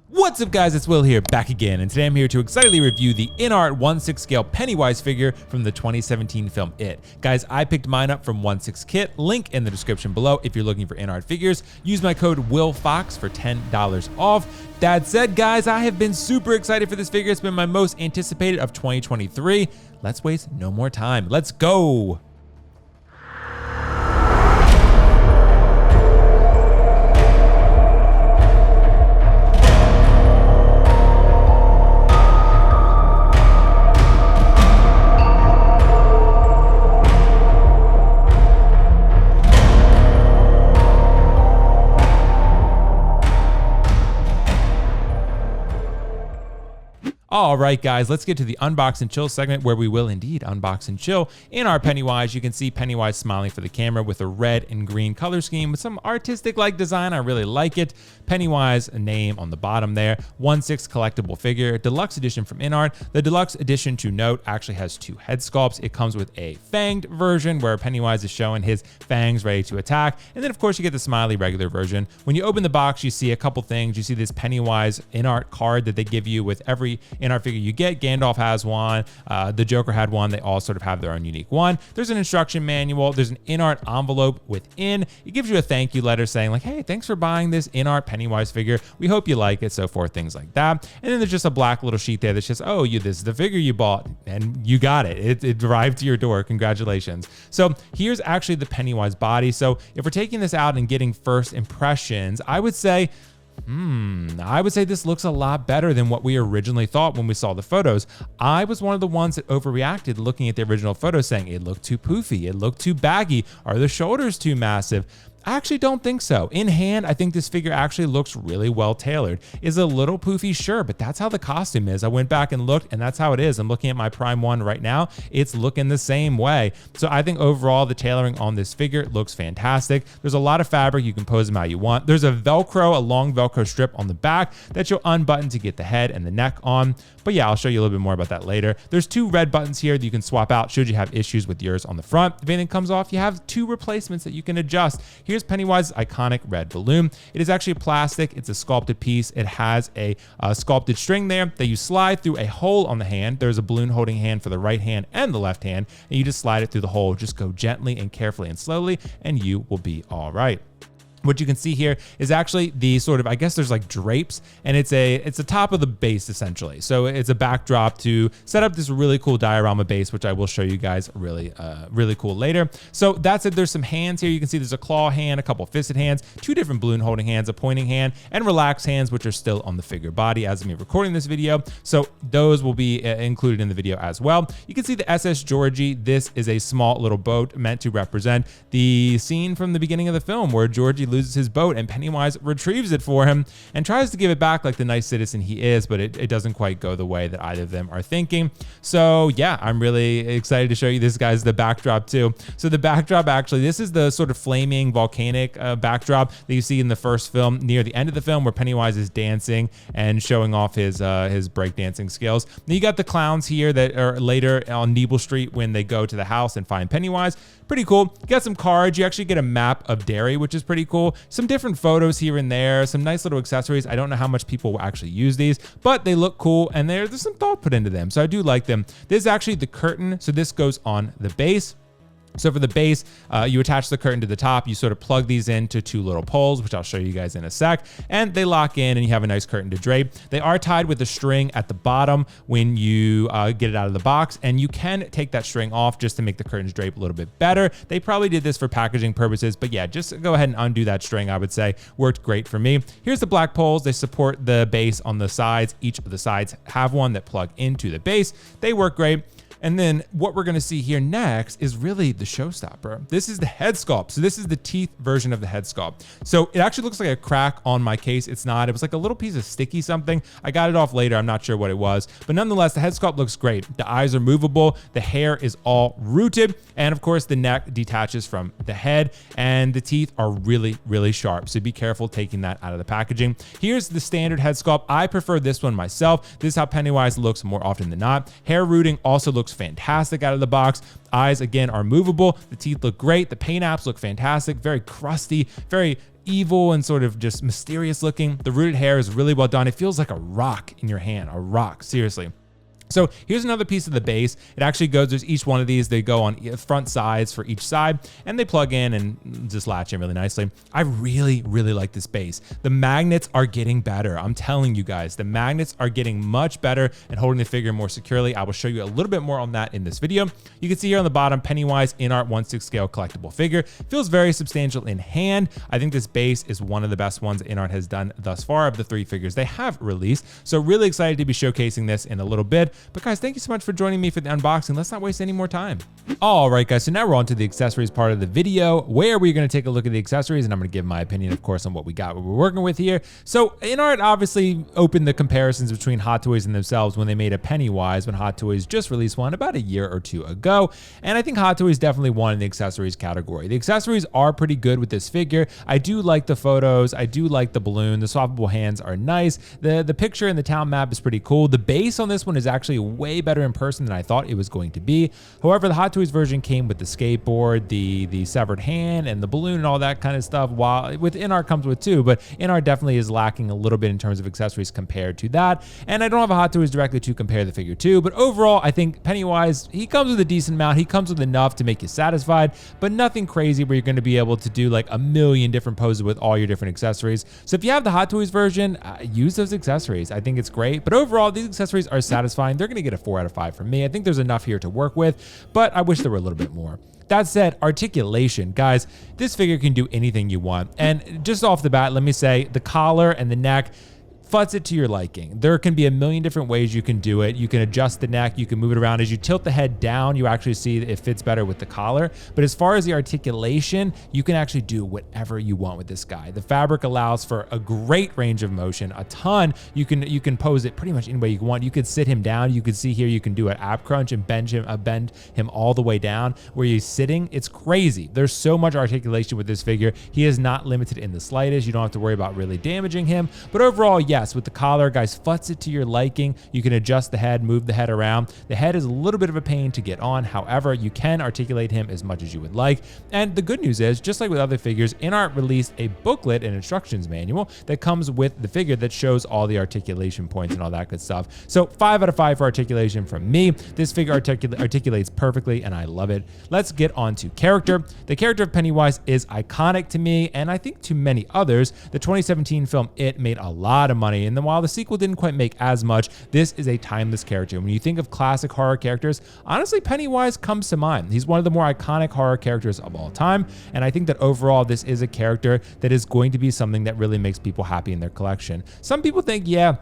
What's up guys, it's Will here, back again, and today I'm here to excitedly review the InArt 1/6 scale Pennywise figure from the 2017 film It. Guys, I picked mine up from 1/6 Kit, link in the description below if you're looking for InArt figures. Use my code WillFox for $10 off. That said guys, I have been super excited for this figure. It's been my most anticipated of 2023. Let's waste no more time, let's go! All right, guys, let's get to the unbox and chill segment where we will indeed unbox and chill. In our Pennywise, you can see Pennywise smiling for the camera with a red and green color scheme with some artistic-like design. I really like it. Pennywise, a name on the bottom there. 1/6 collectible figure, deluxe edition from InArt. The deluxe edition, to note, actually has two head sculpts. It comes with a fanged version where Pennywise is showing his fangs ready to attack. And then, of course, you get the smiley regular version. When you open the box, you see a couple things. You see this Pennywise InArt card that they give you with every InArt figure you get. Gandalf has one, the Joker had one. They all sort of have their own unique one. There's an instruction manual. There's an InArt envelope within. It gives you a thank you letter saying like, hey, thanks for buying this InArt Pennywise figure. We hope you like it, so forth, things like that. And then there's just a black little sheet there that says, oh, this is the figure you bought, and you got it. It arrived to your door. Congratulations. So here's actually the Pennywise body. So if we're taking this out and getting first impressions, I would say this looks a lot better than what we originally thought when we saw the photos. I was one of the ones that overreacted looking at the original photos saying it looked too poofy, it looked too baggy, are the shoulders too massive? I actually don't think so. In hand, I think this figure actually looks really well tailored. Is a little poofy, sure, but that's how the costume is. I went back and looked, and that's how it is. I'm looking at my Prime 1 right now. It's looking the same way. So I think overall, the tailoring on this figure looks fantastic. There's a lot of fabric. You can pose them how you want. There's a long Velcro strip on the back that you'll unbutton to get the head and the neck on. But yeah, I'll show you a little bit more about that later. There's two red buttons here that you can swap out should you have issues with yours on the front. If anything comes off, you have two replacements that you can adjust. Here's Pennywise's iconic red balloon. It is actually plastic. It's a sculpted piece. It has a sculpted string there that you slide through a hole on the hand. There's a balloon holding hand for the right hand and the left hand, and you just slide it through the hole. Just go gently and carefully and slowly, and you will be all right. What you can see here is actually the sort of, I guess there's like drapes, and it's the top of the base essentially. So it's a backdrop to set up this really cool diorama base, which I will show you guys really cool later. So that's it. There's some hands here. You can see there's a claw hand, a couple fisted hands, two different balloon holding hands, a pointing hand, and relaxed hands, which are still on the figure body as of me recording this video. So those will be included in the video as well. You can see the SS Georgie. This is a small little boat meant to represent the scene from the beginning of the film where Georgie loses his boat and Pennywise retrieves it for him and tries to give it back like the nice citizen he is, but it doesn't quite go the way that either of them are thinking. So yeah, I'm really excited to show you this guy's the backdrop too. So the backdrop, actually, this is the sort of flaming volcanic backdrop that you see in the first film near the end of the film where Pennywise is dancing and showing off his breakdancing skills. Then you got the clowns here that are later on Nebel Street when they go to the house and find Pennywise. Pretty cool. You got some cards. You actually get a map of Derry, which is pretty cool. Some different photos here and there, some nice little accessories. I don't know how much people will actually use these, but they look cool and there's some thought put into them. So I do like them. This is actually the curtain. So this goes on the base. So for the base, you attach the curtain to the top. You sort of plug these into two little poles, which I'll show you guys in a sec, and they lock in and you have a nice curtain to drape. They are tied with a string at the bottom when you get it out of the box, and you can take that string off just to make the curtains drape a little bit better. They probably did this for packaging purposes, but yeah, just go ahead and undo that string, I would say. Worked great for me. Here's the black poles. They support the base on the sides. Each of the sides have one that plug into the base. They work great. And then what we're gonna see here next is really the showstopper. This is the head sculpt. So this is the teeth version of the head sculpt. So it actually looks like a crack on my case. It's not. It was like a little piece of sticky something. I got it off later. I'm not sure what it was. But nonetheless, the head sculpt looks great. The eyes are movable. The hair is all rooted. And of course, the neck detaches from the head. And the teeth are really, really sharp. So be careful taking that out of the packaging. Here's the standard head sculpt. I prefer this one myself. This is how Pennywise looks more often than not. Hair rooting also looks fantastic out of the box. Eyes, again, are movable. The teeth look great. The paint apps look fantastic. Very crusty, very evil and sort of just mysterious looking. The rooted hair is really well done. It feels like a rock in your hand, a rock, seriously. So here's another piece of the base. It actually goes, there's each one of these, they go on front sides for each side, and they plug in and just latch in really nicely. I really, really like this base. The magnets are getting better. I'm telling you guys, the magnets are getting much better and holding the figure more securely. I will show you a little bit more on that in this video. You can see here on the bottom, Pennywise InArt 1/6 scale collectible figure. Feels very substantial in hand. I think this base is one of the best ones InArt has done thus far of the 3 figures they have released. So really excited to be showcasing this in a little bit. But guys, thank you so much for joining me for the unboxing. Let's not waste any more time. All right, guys, so now we're on to the accessories part of the video, where we're gonna take a look at the accessories, and I'm gonna give my opinion, of course, on what we're working with here. So InArt obviously opened the comparisons between Hot Toys and themselves when they made a Pennywise, when Hot Toys just released one about a year or 2 ago. And I think Hot Toys definitely won in the accessories category. The accessories are pretty good with this figure. I do like the photos. I do like the balloon. The swappable hands are nice. The picture and the town map is pretty cool. The base on this one is actually way better in person than I thought it was going to be. However, the Hot Toys version came with the skateboard, the severed hand, and the balloon and all that kind of stuff, while with InArt comes with 2, but InArt definitely is lacking a little bit in terms of accessories compared to that. And I don't have a Hot Toys directly to compare the figure to, but overall, I think Pennywise, he comes with a decent amount. He comes with enough to make you satisfied, but nothing crazy where you're going to be able to do like a million different poses with all your different accessories. So if you have the Hot Toys version, use those accessories. I think it's great, but overall, these accessories are satisfying. They're going to get a 4 out of 5 from me. I think there's enough here to work with, but I wish there were a little bit more. That said, articulation, guys, this figure can do anything you want. And just off the bat, let me say the collar and the neck, futz it to your liking. There can be a million different ways you can do it. You can adjust the neck, you can move it around. As you tilt the head down, you actually see that it fits better with the collar. But as far as the articulation, you can actually do whatever you want with this guy. The fabric allows for a great range of motion, a ton. You can pose it pretty much any way you want. You could sit him down. You could see here, you can do an ab crunch and bend him all the way down where he's sitting. It's crazy. There's so much articulation with this figure. He is not limited in the slightest. You don't have to worry about really damaging him. But overall, yes, with the collar, guys, futz it to your liking. You can adjust the head, move the head around. The head is a little bit of a pain to get on. However, you can articulate him as much as you would like. And the good news is, just like with other figures, InArt released a booklet and instructions manual that comes with the figure that shows all the articulation points and all that good stuff. So 5 out of 5 for articulation from me. This figure articulates perfectly, and I love it. Let's get on to character. The character of Pennywise is iconic to me, and I think to many others. The 2017 film It made a lot of money, and then while the sequel didn't quite make as much, this is a timeless character. When you think of classic horror characters, honestly, Pennywise comes to mind. He's one of the more iconic horror characters of all time, and I think that overall, this is a character that is going to be something that really makes people happy in their collection. Some people think, yeah,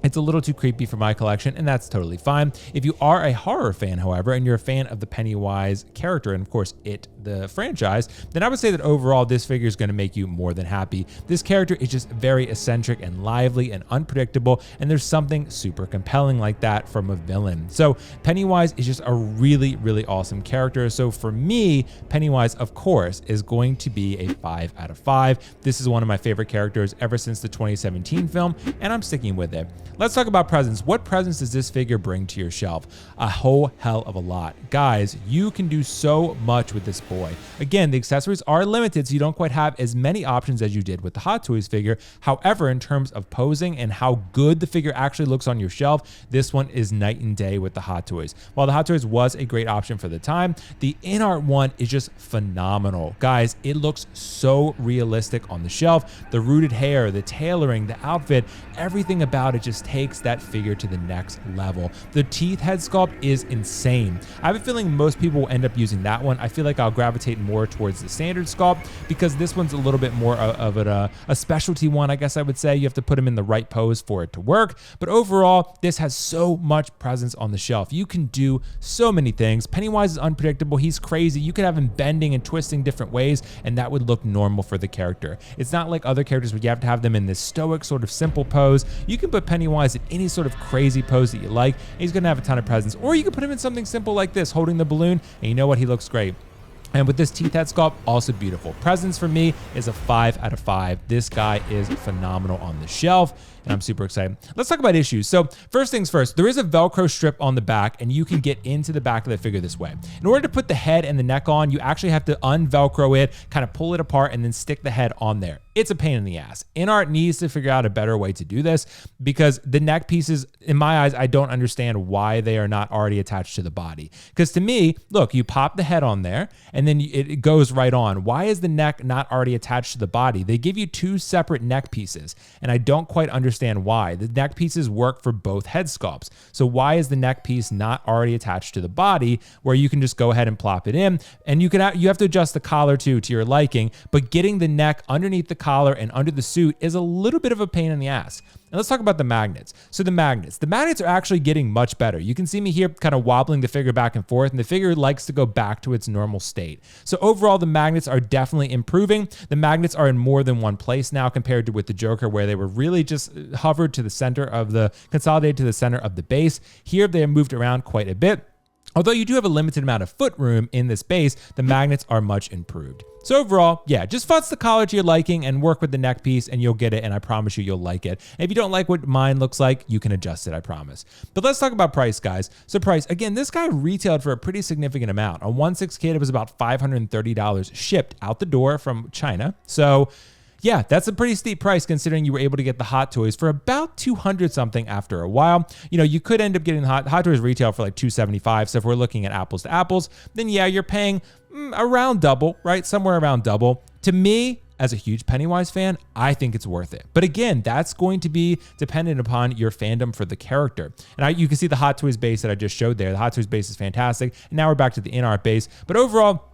it's a little too creepy for my collection, and that's totally fine. If you are a horror fan, however, and you're a fan of the Pennywise character, and of course, It, the franchise, then I would say that overall, this figure is going to make you more than happy. This character is just very eccentric and lively and unpredictable, and there's something super compelling like that from a villain. So Pennywise is just a really, really awesome character. So for me, Pennywise, of course, is going to be a 5 out of 5. This is one of my favorite characters ever since the 2017 film, and I'm sticking with it. Let's talk about presents. What presents does this figure bring to your shelf? A whole hell of a lot. Guys, you can do so much with this boy. Again, the accessories are limited, so you don't quite have as many options as you did with the Hot Toys figure. However, in terms of posing and how good the figure actually looks on your shelf, this one is night and day with the Hot Toys. While the Hot Toys was a great option for the time, the InArt one is just phenomenal. Guys, it looks so realistic on the shelf. The rooted hair, the tailoring, the outfit, everything about it just takes that figure to the next level. The teeth head sculpt is insane. I have a feeling most people will end up using that one. I feel like I'll gravitate more towards the standard sculpt because this one's a little bit more of a specialty one, I guess I would say. You have to put him in the right pose for it to work. But overall, this has so much presence on the shelf. You can do so many things. Pennywise is unpredictable. He's crazy. You could have him bending and twisting different ways, and that would look normal for the character. It's not like other characters where you have to have them in this stoic sort of simple pose. You can put Pennywise in any sort of crazy pose that you like, and he's going to have a ton of presence. Or you can put him in something simple like this, holding the balloon, and you know what? He looks great. And with this teeth head sculpt, also beautiful. Presence for me is a 5 out of 5. This guy is phenomenal on the shelf. and I'm super excited. Let's talk about issues. So first things first, there is a Velcro strip on the back, and you can get into the back of the figure this way. In order to put the head and the neck on, you actually have to un-Velcro it, kind of pull it apart, and then stick the head on there. It's a pain in the ass. InArt needs to figure out a better way to do this, because the neck pieces, in my eyes, I don't understand why they are not already attached to the body. Because to me, look, you pop the head on there and then it goes right on. Why is the neck not already attached to the body? They give you two separate neck pieces, and I don't quite understand why. The neck pieces work for both head sculpts. So why is the neck piece not already attached to the body, where you can just go ahead and plop it in? And you have to adjust the collar too to your liking, but getting the neck underneath the collar and under the suit is a little bit of a pain in the ass. And let's talk about the magnets. So the magnets are actually getting much better. You can see me here kind of wobbling the figure back and forth, and the figure likes to go back to its normal state. So overall, the magnets are definitely improving. The magnets are in more than one place now compared to with the Joker, where they were really just hovered to the center of consolidated to the center of the base. Here, they have moved around quite a bit. Although you do have a limited amount of foot room in this base, the magnets are much improved. So overall, yeah, just futz the collar to your liking and work with the neck piece, and you'll get it, and I promise you'll like it. And if you don't like what mine looks like, you can adjust it, I promise. But let's talk about price, guys. So price, again, this guy retailed for a pretty significant amount. On 1/6 kit, it was about $530 shipped out the door from China. So yeah, that's a pretty steep price considering you were able to get the Hot Toys for about 200 something after a while. You know, you could end up getting the Hot Toys retail for like 275. So if we're looking at apples to apples, then yeah, you're paying around double, right? Somewhere around double. To me, as a huge Pennywise fan, I think it's worth it. But again, that's going to be dependent upon your fandom for the character. And you can see the Hot Toys base that I just showed there. The Hot Toys base is fantastic. And now we're back to the InArt base. But overall,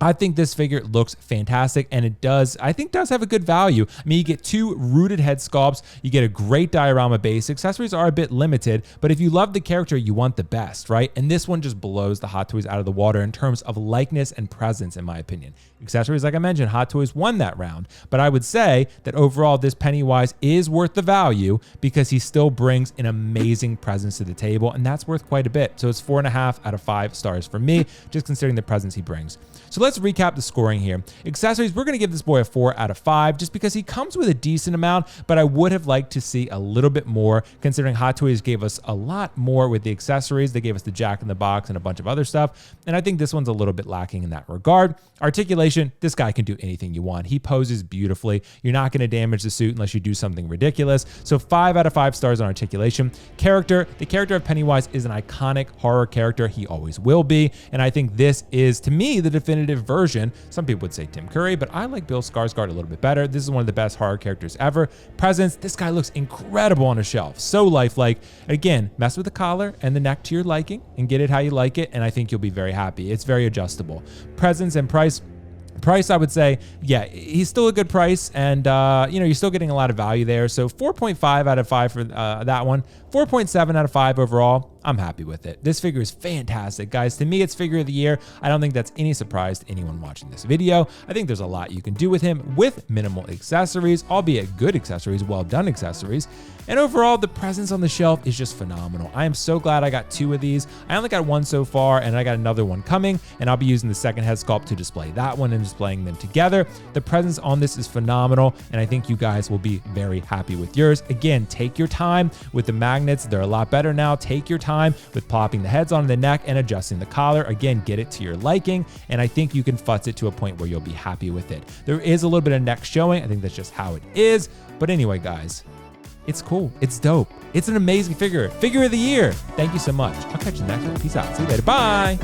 I think this figure looks fantastic, and it does have a good value. I mean, you get two rooted head sculpts, you get a great diorama base. Accessories are a bit limited, but if you love the character, you want the best, right? And this one just blows the Hot Toys out of the water in terms of likeness and presence, in my opinion. Accessories, like I mentioned, Hot Toys won that round, but I would say that overall, this Pennywise is worth the value because he still brings an amazing presence to the table, and that's worth quite a bit. So it's 4.5 out of 5 stars for me, just considering the presence he brings. So let's recap the scoring here. Accessories, we're going to give this boy a 4 out of 5 just because he comes with a decent amount, but I would have liked to see a little bit more considering Hot Toys gave us a lot more with the accessories. They gave us the Jack in the Box and a bunch of other stuff, and I think this one's a little bit lacking in that regard. Articulation, this guy can do anything you want. He poses beautifully. You're not going to damage the suit unless you do something ridiculous. So 5 out of 5 stars on articulation. Character, the character of Pennywise is an iconic horror character. He always will be, and I think this is, to me, the definitive version. Some people would say Tim Curry, but I like Bill Skarsgård a little bit better. This is one of the best horror characters ever. Presence, this guy looks incredible on a shelf. So lifelike. Again, mess with the collar and the neck to your liking and get it how you like it, and I think you'll be very happy. It's very adjustable. Presence and price, I would say, yeah, he's still a good price, and you're still getting a lot of value there. So 4.5 out of 5 for that one. 4.7 out of 5 overall. I'm happy with it. This figure is fantastic, guys. To me, it's figure of the year. I don't think that's any surprise to anyone watching this video. I think there's a lot you can do with him with minimal accessories, albeit good accessories, well done accessories. And overall, the presence on the shelf is just phenomenal. I am so glad I got 2 of these. I only got 1 so far, and I got another one coming, and I'll be using the second head sculpt to display that one and displaying them together. The presence on this is phenomenal, and I think you guys will be very happy with yours. Again, take your time with the magnets. They're a lot better now. Take your time with plopping the heads on the neck and adjusting the collar. Again, get it to your liking, and I think you can futz it to a point where you'll be happy with it. There is a little bit of neck showing. I think that's just how it is. But anyway, guys, it's cool. It's dope. It's an amazing figure. Figure of the year. Thank you so much. I'll catch you next time. Peace out. See you later. Bye.